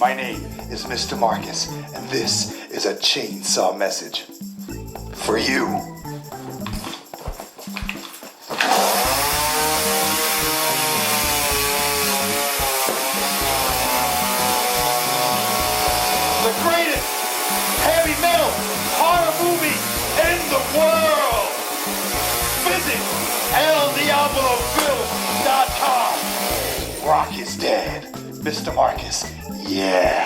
My name is Mr. Marcus, and this is a chainsaw message for you. The greatest heavy metal horror movie in the world. Visit eldiablofilm.com. Rock is dead. Mr. Marcus, yeah.